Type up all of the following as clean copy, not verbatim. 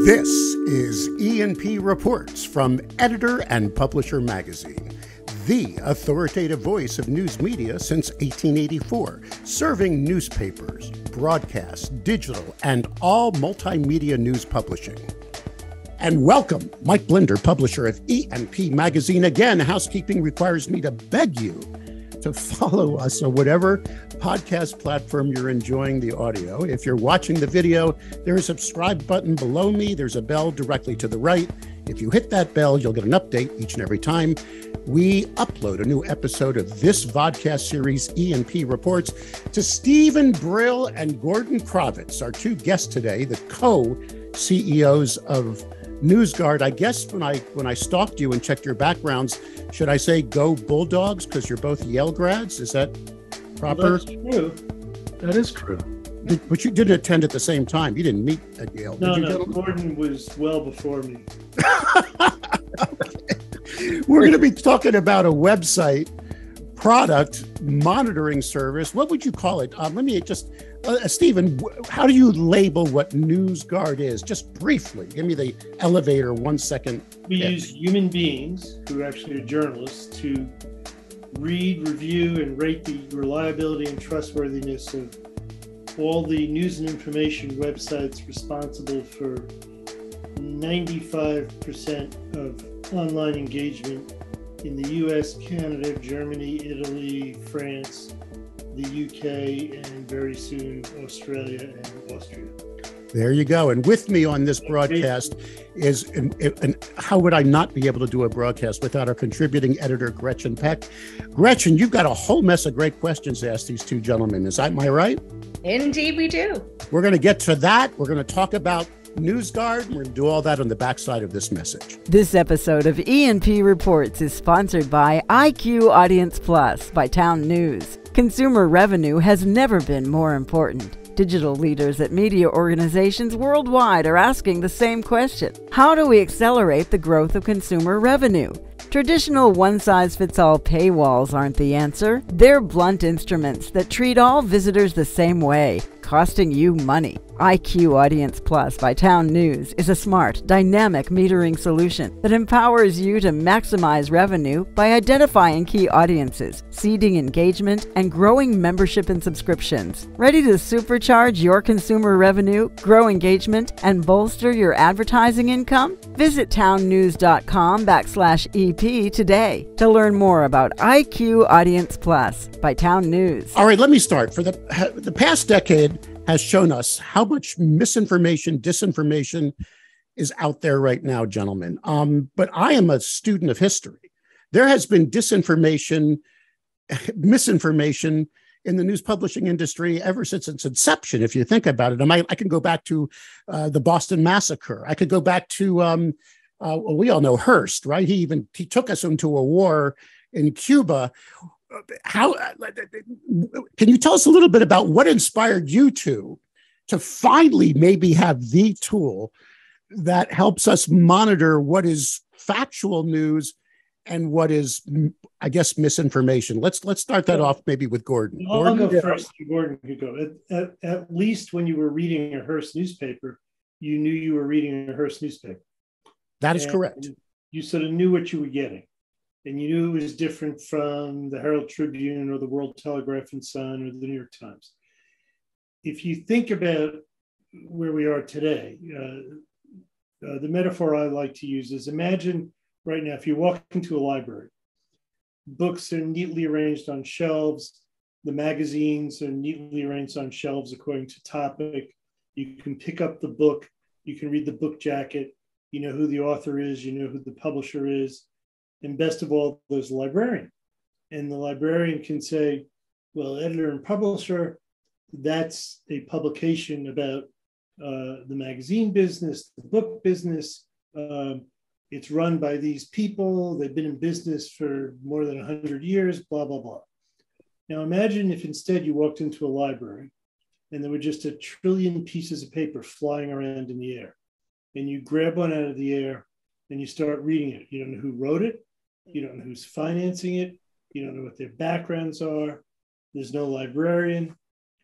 This is E&P Reports from Editor and Publisher Magazine, the authoritative voice of news media since 1884, serving newspapers, broadcasts, digital, and all multimedia news publishing. And welcome, Mike Blinder, publisher of E&P Magazine. Again, housekeeping requires me to beg you to follow us on whatever podcast platform you're enjoying the audio. If you're watching the video, there's a subscribe button below me. There's a bell directly to the right. If you hit that bell, you'll get an update each and every time we upload a new episode of this vodcast series, E&P Reports. To Steven Brill and Gordon Crovitz, our two guests today, the co-CEOs of NewsGuard. I guess when I stalked you and checked your backgrounds, should I say go Bulldogs because you're both Yale grads? Is that proper? Well, that's true. That is true. But you didn't attend at the same time. You didn't meet at Yale. No. Gordon was well before me. Okay. We're going to be talking about a website product monitoring service. What would you call it? Let me just, Steven, how do you label what NewsGuard is? Just briefly, give me the elevator 1 second. We use human beings who actually are journalists to read, review, and rate the reliability and trustworthiness of all the news and information websites responsible for 95% of online engagement in the US, Canada, Germany, Italy, France, the UK, and very soon Australia and Austria. There you go. And with me on this broadcast is, and how would I not be able to do a broadcast without our contributing editor, Gretchen Peck? Gretchen, you've got a whole mess of great questions to ask these two gentlemen. Am I right? Indeed, we do. We're going to get to that. We're going to talk about NewsGuard. We're going to do all that on the backside of this message. This episode of E&P Reports is sponsored by IQ Audience Plus by Town News. Consumer revenue has never been more important. Digital leaders at media organizations worldwide are asking the same question. How do we accelerate the growth of consumer revenue? Traditional one-size-fits-all paywalls aren't the answer. They're blunt instruments that treat all visitors the same way, costing you money. IQ Audience Plus by Town News is a smart, dynamic metering solution that empowers you to maximize revenue by identifying key audiences, seeding engagement, and growing membership and subscriptions. Ready to supercharge your consumer revenue, grow engagement, and bolster your advertising income? Visit townnews.com/EP today to learn more about IQ Audience Plus by Town News. All right, let me start. For the past decade has shown us how much misinformation, disinformation is out there right now, gentlemen. But I am a student of history. There has been disinformation, misinformation in the news publishing industry ever since its inception, if you think about it. I can go back to the Boston Massacre. I could go back to, we all know Hearst, right? He took us into a war in Cuba. How can you tell us a little bit about what inspired you to finally maybe have the tool that helps us monitor what is factual news and what is, I guess, misinformation? Let's start that off maybe with Gordon. I'll go first. Gordon could go. At least when you were reading a Hearst newspaper, you knew you were reading a Hearst newspaper. That is correct. You sort of knew what you were getting. And you knew it was different from the Herald Tribune or the World Telegraph and Sun or the New York Times. If you think about where we are today, the metaphor I like to use is imagine right now, if you walk into a library, books are neatly arranged on shelves. The magazines are neatly arranged on shelves according to topic. You can pick up the book. You can read the book jacket. You know who the author is. You know who the publisher is. And best of all, there's a librarian. And the librarian can say, well, editor and publisher, that's a publication about the magazine business, the book business. It's run by these people. They've been in business for more than 100 years, blah, blah, blah. Now imagine if instead you walked into a library and there were just a trillion pieces of paper flying around in the air. And you grab one out of the air and you start reading it. You don't know who wrote it. You don't know who's financing it. You don't know what their backgrounds are. There's no librarian.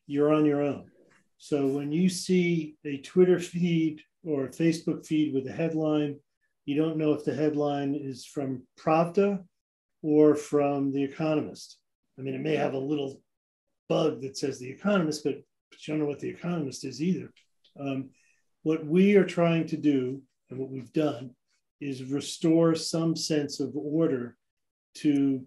You're on your own. So when you see a Twitter feed or a Facebook feed with a headline. You don't know if the headline is from Pravda or from The Economist. I mean, it may have a little bug that says The Economist, but you don't know what The Economist is either. What we are trying to do, and what we've done, is restore some sense of order to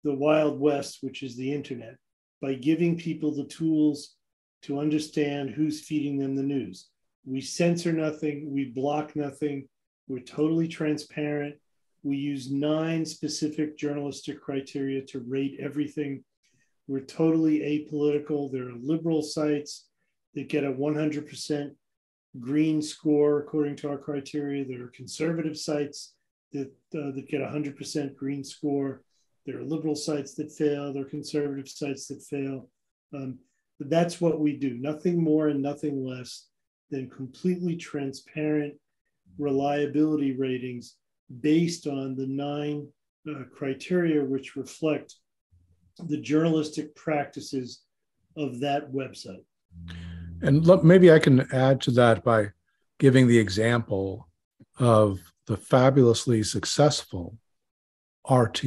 the Wild West, which is the internet, by giving people the tools to understand who's feeding them the news. We censor nothing, we block nothing, we're totally transparent. We use 9 specific journalistic criteria to rate everything. We're totally apolitical. There are liberal sites that get a 100% green score according to our criteria. There are conservative sites that get a 100% green score. There are liberal sites that fail. There are conservative sites that fail. But that's what we do. Nothing more and nothing less than completely transparent reliability ratings based on the 9 criteria which reflect the journalistic practices of that website. And look, maybe I can add to that by giving the example of the fabulously successful RT.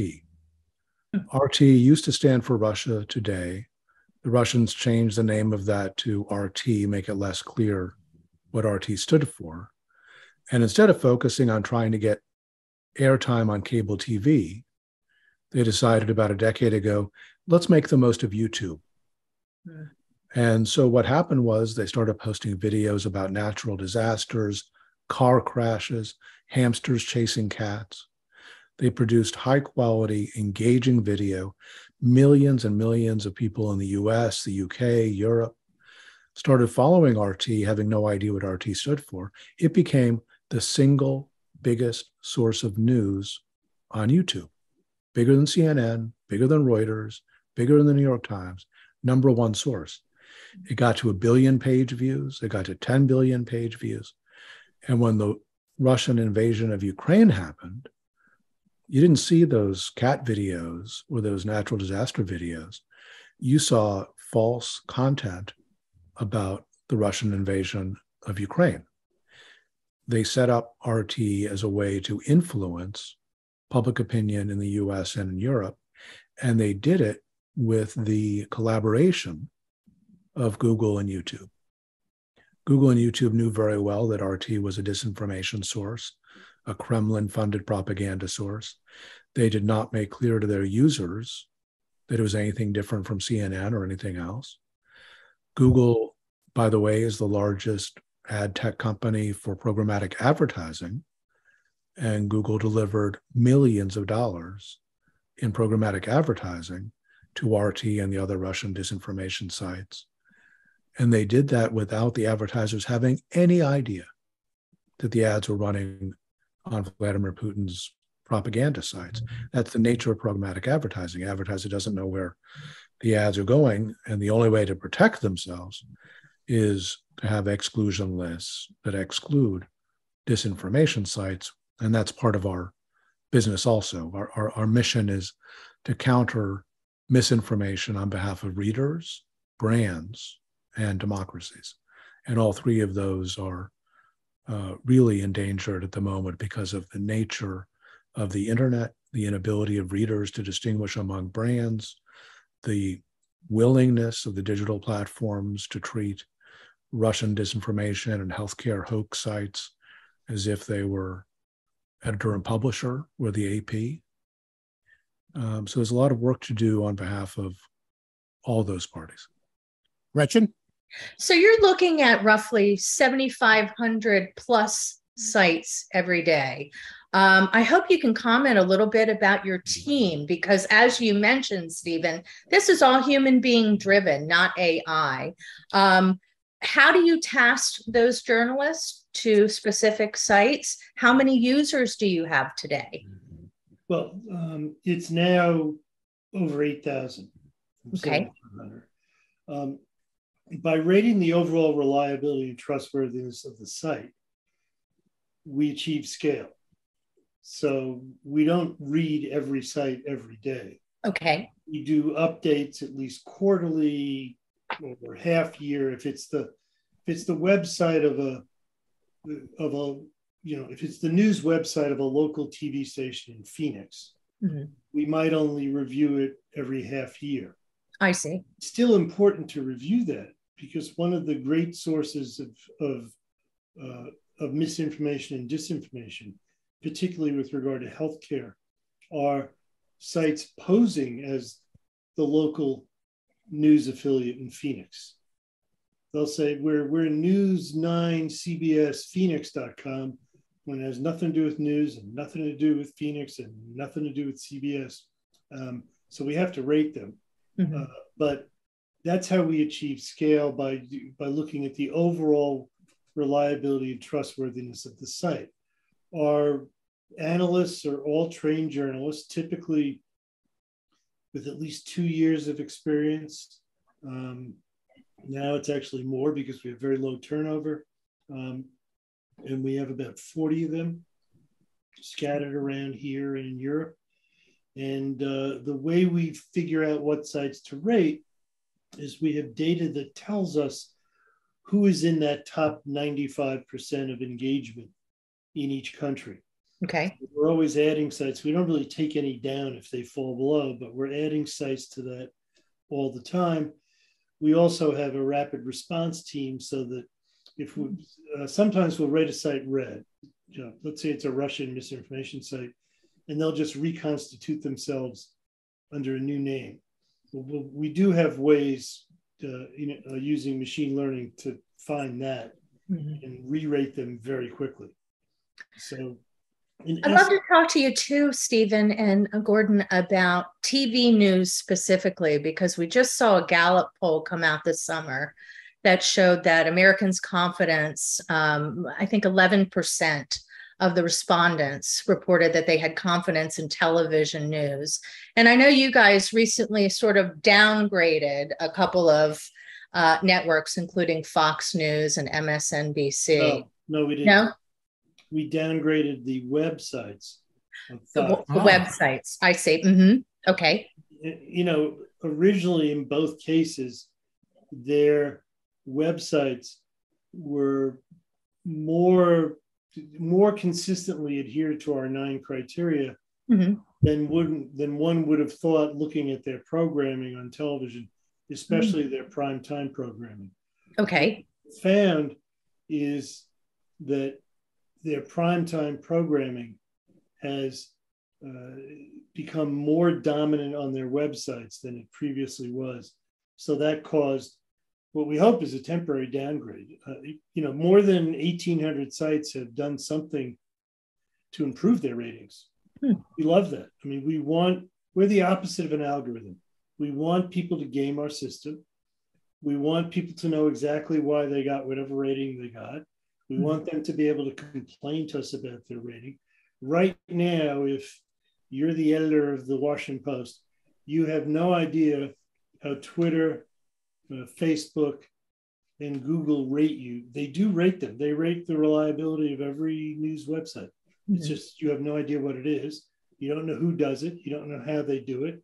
RT used to stand for Russia Today. The Russians changed the name of that to RT, make it less clear what RT stood for. And instead of focusing on trying to get airtime on cable TV, they decided about a decade ago, let's make the most of YouTube. And so what happened was they started posting videos about natural disasters, car crashes, hamsters chasing cats. They produced high quality, engaging video. Millions and millions of people in the US, the UK, Europe started following RT, having no idea what RT stood for. It became the single biggest source of news on YouTube. Bigger than CNN, bigger than Reuters, bigger than the New York Times, #1 source. It got to 1 billion page views. It got to 10 billion page views. And when the Russian invasion of Ukraine happened, you didn't see those cat videos or those natural disaster videos. You saw false content about the Russian invasion of Ukraine. They set up RT as a way to influence public opinion in the US and in Europe, and they did it with the collaboration of Google and YouTube. Google and YouTube knew very well that RT was a disinformation source, a Kremlin-funded propaganda source. They did not make clear to their users that it was anything different from CNN or anything else. Google, by the way, is the largest ad tech company for programmatic advertising, and Google delivered millions of dollars in programmatic advertising to RT and the other Russian disinformation sites. And they did that without the advertisers having any idea that the ads were running on Vladimir Putin's propaganda sites. That's the nature of programmatic advertising. Advertiser doesn't know where the ads are going, and the only way to protect themselves is to have exclusion lists that exclude disinformation sites. And that's part of our business also. Our mission is to counter misinformation on behalf of readers, brands, and democracies. And all 3 of those are really endangered at the moment because of the nature of the internet, the inability of readers to distinguish among brands, the willingness of the digital platforms to treat Russian disinformation and healthcare hoax sites as if they were editor and publisher or the AP. So there's a lot of work to do on behalf of all those parties. Gretchen? So you're looking at roughly 7,500 plus sites every day. I hope you can comment a little bit about your team, because as you mentioned, Steven, this is all human being driven, not AI. How do you task those journalists to specific sites? How many users do you have today? Well, it's now over 8,000. Okay. By rating the overall reliability and trustworthiness of the site, we achieve scale. So we don't read every site every day. Okay. We do updates at least quarterly or half year. If it's the website of of a, if it's the news website of a local TV station in Phoenix, we might only review it every half year. I see. It's still important to review that, because one of the great sources of misinformation and disinformation, particularly with regard to healthcare, are sites posing as the local news affiliate in Phoenix. They'll say, we're news9cbsphoenix.com, when it has nothing to do with news and nothing to do with Phoenix and nothing to do with CBS. So we have to rate them. But that's how we achieve scale, by looking at the overall reliability and trustworthiness of the site. Our analysts are all trained journalists, typically with at least 2 years of experience. Now it's actually more, because we have very low turnover. And we have about 40 of them scattered around here and in Europe. And the way we figure out what sites to rate is we have data that tells us who is in that top 95% of engagement in each country. Okay. So we're always adding sites. We don't really take any down if they fall below, but we're adding sites to that all the time. We also have a rapid response team, so that if we sometimes we'll rate a site red. Let's say it's a Russian misinformation site, and they'll just reconstitute themselves under a new name. We do have ways using machine learning to find that and re-rate them very quickly. So I'd love to talk to you too, Steven and Gordon, about TV news specifically, because we just saw a Gallup poll come out this summer that showed that Americans' confidence, I think 11% of the respondents reported that they had confidence in television news. And I know you guys recently sort of downgraded a couple of networks, including Fox News and MSNBC. No, we didn't. No? We downgraded the websites. The websites, I see. Okay. Originally in both cases, their websites were more consistently adhered to our 9 criteria than one would have thought, looking at their programming on television, especially their primetime programming. Okay. What we found is that their primetime programming has become more dominant on their websites than it previously was. So that caused what we hope is a temporary downgrade. More than 1,800 sites have done something to improve their ratings. We love that. I mean, we're the opposite of an algorithm. We want people to game our system. We want people to know exactly why they got whatever rating they got. We want them to be able to complain to us about their rating. Right now, if you're the editor of the Washington Post, you have no idea how Twitter, Facebook, and Google rate you. They do rate them. They rate the reliability of every news website. It's just, you have no idea what it is. You don't know who does it. You don't know how they do it.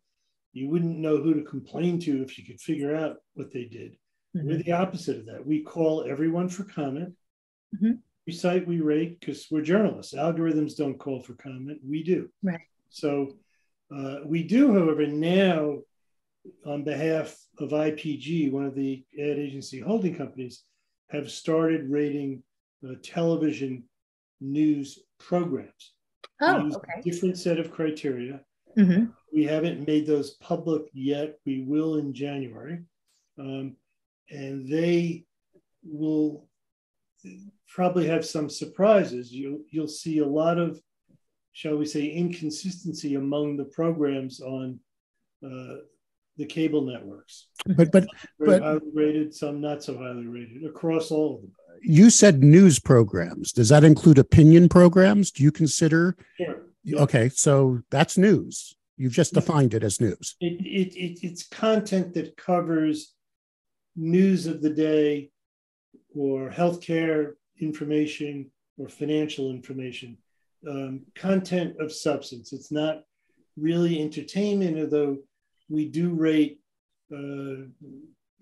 You wouldn't know who to complain to if you could figure out what they did. We're the opposite of that. We call everyone for comment. Every site we rate, because we're journalists. Algorithms don't call for comment. We do. Right. So we do, however, now, on behalf of IPG, one of the ad agency holding companies, have started rating television news programs. We use a different set of criteria. We haven't made those public yet. We will in January. And they will probably have some surprises. You'll see a lot of, shall we say, inconsistency among the programs on the cable networks. But highly rated, some not so highly rated, across all of them. You said news programs. Does that include opinion programs? Do you consider? Sure. Yeah. Okay, so that's news. You've just defined it as news. It's content that covers news of the day, or healthcare information, or financial information, content of substance. It's not really entertainment, although we do rate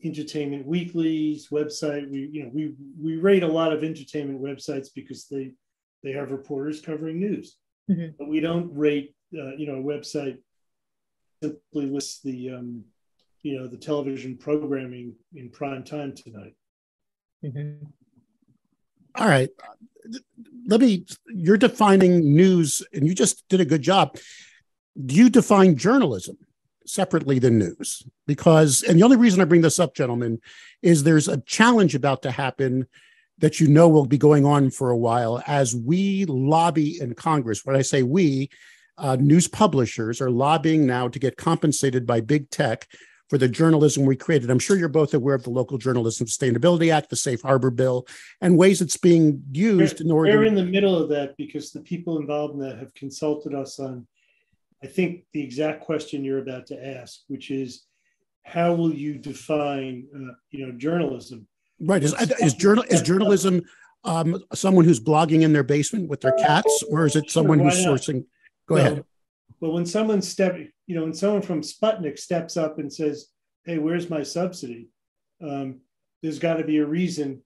Entertainment Weekly's website. We rate a lot of entertainment websites because they have reporters covering news, but we don't rate a website simply lists the the television programming in prime time tonight. All right, you're defining news, and you just did a good job. Do you define journalism separately than news? Because, and the only reason I bring this up, gentlemen, is there's a challenge about to happen that will be going on for a while as we lobby in Congress. When I say we, news publishers are lobbying now to get compensated by big tech for the journalism we created. I'm sure you're both aware of the Local Journalism Sustainability Act, the Safe Harbor Bill, and ways it's being used in order. We're in the middle of that because the people involved in that have consulted us on, I think, the exact question you're about to ask, which is, how will you define, journalism? Right. Is journalism someone who's blogging in their basement with their cats, or is it someone who's sourcing? Go ahead. Well, when someone when someone from Sputnik steps up and says, "Hey, where's my subsidy?" There's got to be a reason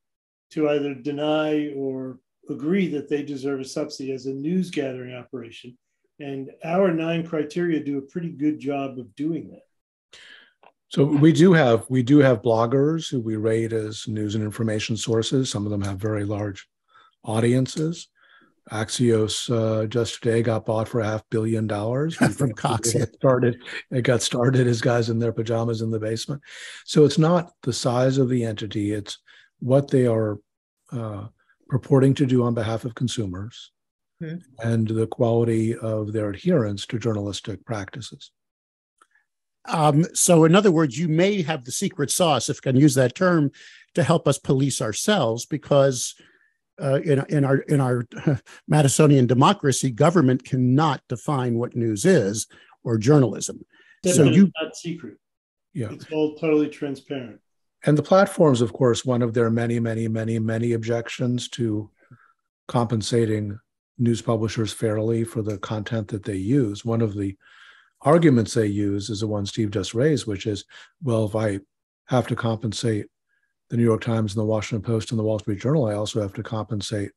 to either deny or agree that they deserve a subsidy as a news gathering operation. And our 9 criteria do a pretty good job of doing that. So we do have bloggers who we rate as news and information sources. Some of them have very large audiences. Axios just today got bought for $500 million from Cox. It got started as guys in their pajamas in the basement. So it's not the size of the entity; it's what they are purporting to do on behalf of consumers, and the quality of their adherence to journalistic practices. So in other words, you may have the secret sauce, if I can use that term, to help us police ourselves, because in our Madisonian democracy, government cannot define what news is or journalism. So it's not secret. Yeah, it's all totally transparent. And the platforms, of course, one of their many objections to compensating news publishers fairly for the content that they use. One of the arguments they use is the one Steve just raised, which is, well, if I have to compensate the New York Times and the Washington Post and the Wall Street Journal, I also have to compensate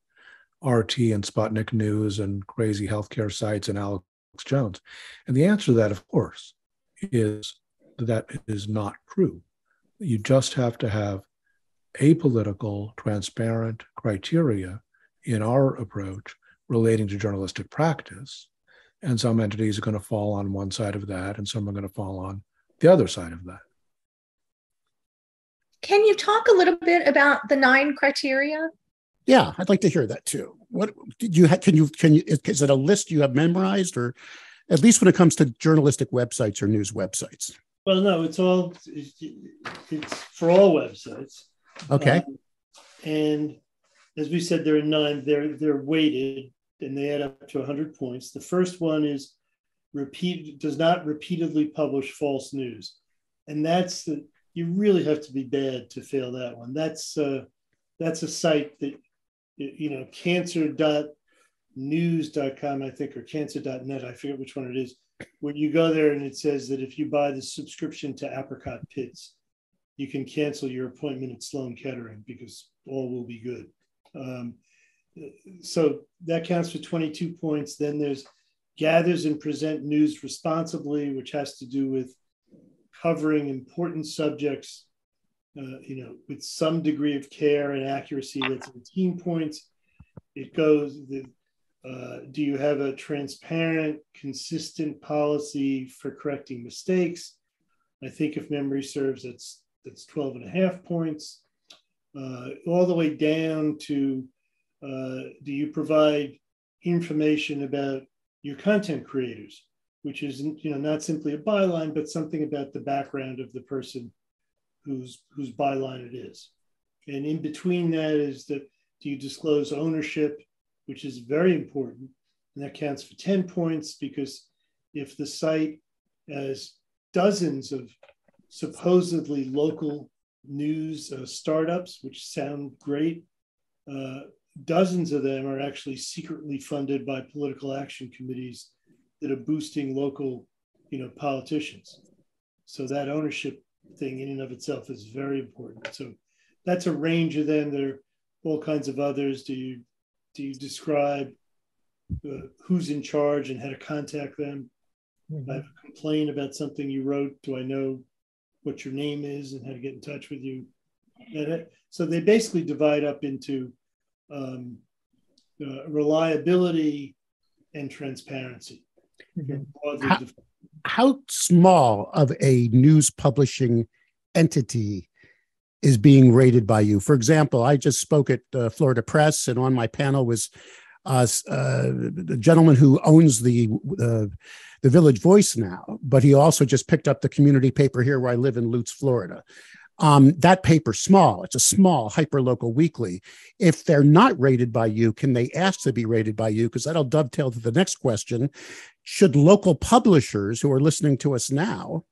RT and Sputnik News and crazy healthcare sites and Alex Jones. And the answer to that, of course, is that it is not true. You just have to have apolitical, transparent criteria in our approach relating to journalistic practice. And some entities are going to fall on one side of that, and some are going to fall on the other side of that. Can you talk a little bit about the 9 criteria? Yeah, I'd like to hear that too. What did you can you is it a list you have memorized, or at least when it comes to journalistic websites or news websites? Well, no, it's for all websites. Okay. And as we said, there are 9. They're weighted, and they add up to 100 points. The first one is does not repeatedly publish false news, and that's you really have to be bad to fail that one. That's a site that cancer.news.com, I think, or cancer.net, I forget which one it is, where you go there and it says that if you buy the subscription to Apricot Pits, you can cancel your appointment at Sloan Kettering because all will be good. So that counts for 22 points. Then there's gathers and present news responsibly, which has to do with covering important subjects, with some degree of care and accuracy. That's 18 points. It goes, do you have a transparent, consistent policy for correcting mistakes? I think if memory serves, that's 12.5 points. All the way down to, do you provide information about your content creators, which is not simply a byline, but something about the background of the person whose byline it is. And in between that is that, do you disclose ownership, which is very important, and that counts for 10 points, because if the site has dozens of supposedly local news startups, which sound great, dozens of them are actually secretly funded by political action committees that are boosting local, politicians. So that ownership thing in and of itself is very important. So that's a range of them. There are all kinds of others. Do you describe who's in charge and how to contact them? If I have a complaint about something you wrote, do I know what your name is and how to get in touch with you? So they basically divide up into reliability and transparency. How small of a news publishing entity is being rated by you? For example, I just spoke at Florida Press, and on my panel was the gentleman who owns the Village Voice now, but he also just picked up the community paper here where I live in Lutz, Florida. That paper's small. It's a small hyperlocal weekly. If they're not rated by you, can they ask to be rated by you? Because that'll dovetail to the next question. Should local publishers who are listening to us now,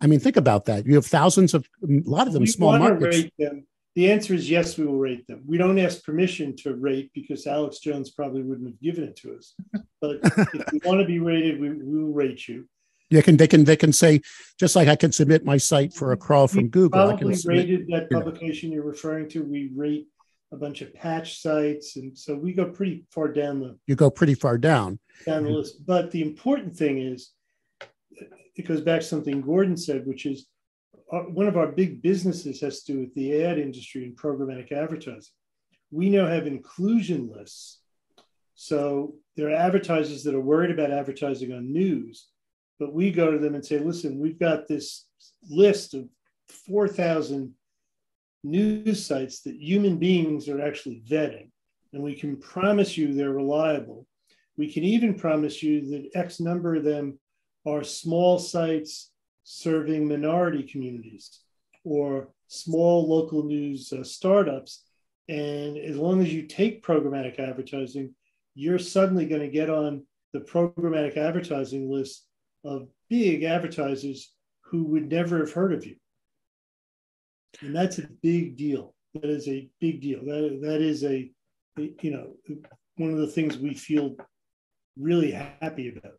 I mean, think about that. You have thousands of, a lot of them small markets. Rate them. The answer is yes, we will rate them. We don't ask permission to rate because Alex Jones probably wouldn't have given it to us. But if you want to be rated, we will rate you. They can say, just like I can submit my site for a crawl from Google. Probably rated that publication you're referring to. We rate a bunch of patch sites, and so we go pretty far down You go pretty far down the list. But the important thing is, it goes back to something Gordon said, which is one of our big businesses has to do with the ad industry and programmatic advertising. We now have inclusion lists. So there are advertisers that are worried about advertising on news, but we go to them and say, listen, we've got this list of 4,000 news sites that human beings are actually vetting, and we can promise you they're reliable. We can even promise you that X number of them are small sites serving minority communities or small local news startups. And as long as you take programmatic advertising, you're suddenly going to get on the programmatic advertising list of big advertisers who would never have heard of you. And that's a big deal. That is a big deal. That is one of the things we feel really happy about.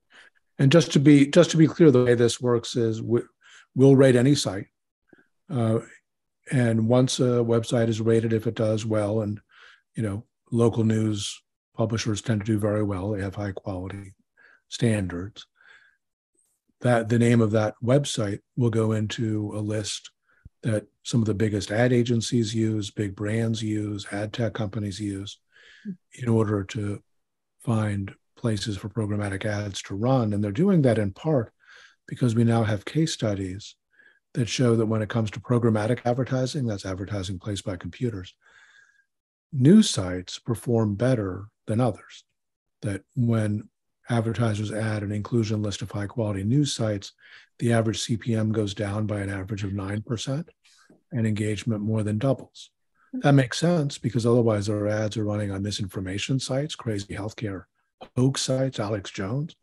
And just to be clear, the way this works is we'll rate any site. And once a website is rated, if it does well, and local news publishers tend to do very well, they have high quality standards, that the name of that website will go into a list that some of the biggest ad agencies use, big brands use, ad tech companies use, in order to find places for programmatic ads to run. And they're doing that in part because we now have case studies that show that when it comes to programmatic advertising, that's advertising placed by computers, news sites perform better than others. That when advertisers add an inclusion list of high quality news sites, the average CPM goes down by an average of 9% and engagement more than doubles. That makes sense because otherwise our ads are running on misinformation sites, crazy healthcare hoax sites, Alex Jones.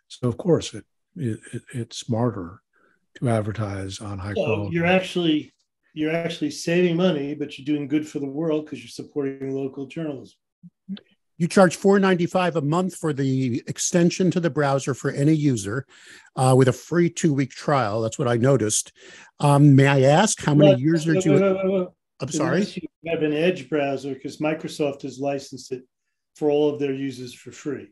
So of course it's smarter to advertise on high quality. You're actually saving money, but you're doing good for the world because you're supporting local journalism. You charge $4.95 a month for the extension to the browser for any user with a free 2-week trial. That's what I noticed. May I ask how many users you... I'm sorry? You have an Edge browser because Microsoft has licensed it for all of their users for free.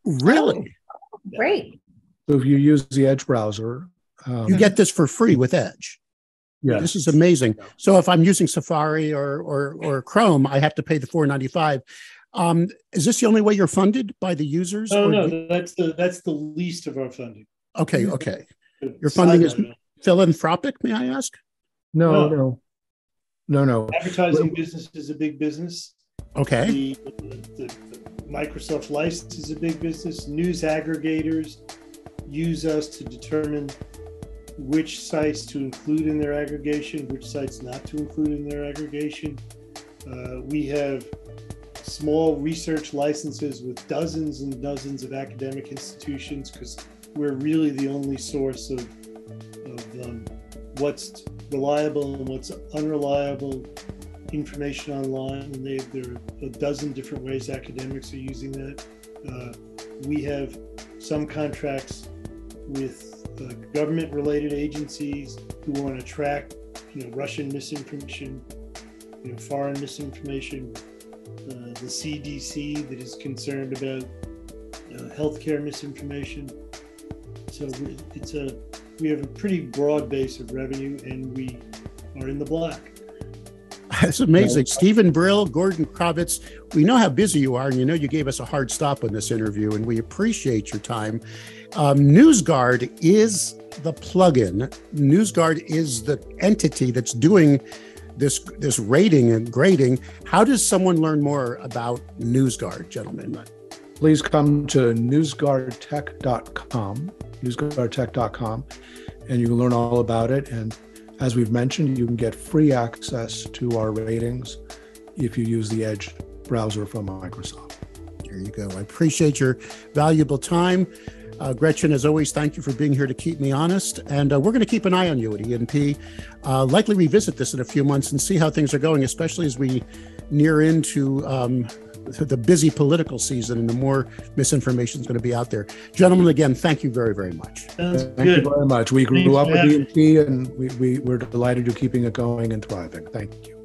Really? Oh, great. So if you use the Edge browser... you get this for free with Edge. Yeah, this is amazing. So if I'm using Safari or Chrome, I have to pay the $4.95. Is this the only way you're funded by the users? No, that's the least of our funding. Okay. Your funding is philanthropic, may I ask? No. Advertising business is a big business. Okay. The Microsoft license is a big business. News aggregators use us to determine which sites to include in their aggregation, which sites not to include in their aggregation. We have small research licenses with dozens and dozens of academic institutions because we're really the only source of what's reliable and what's unreliable information online. And there are a dozen different ways academics are using that. We have some contracts with government-related agencies who want to track, Russian misinformation, foreign misinformation, the CDC that is concerned about healthcare misinformation. So we have a pretty broad base of revenue, and we are in the black. That's amazing. Steven Brill, Gordon Crovitz, we know how busy you are, and you gave us a hard stop on this interview, and we appreciate your time. NewsGuard is the plugin. NewsGuard is the entity that's doing this rating and grading. How does someone learn more about NewsGuard, gentlemen? Please come to newsguardtech.com, and you can learn all about it. And as we've mentioned, you can get free access to our ratings if you use the Edge browser from Microsoft. There you go. I appreciate your valuable time. Gretchen, as always, thank you for being here to keep me honest. And we're going to keep an eye on you at E&P. Likely revisit this in a few months and see how things are going, especially as we near into the busy political season and the more misinformation is going to be out there. Gentlemen, again, thank you very, very much. Thank you very much. We grew up with E&P, and we're delighted you're keeping it going and thriving. Thank you.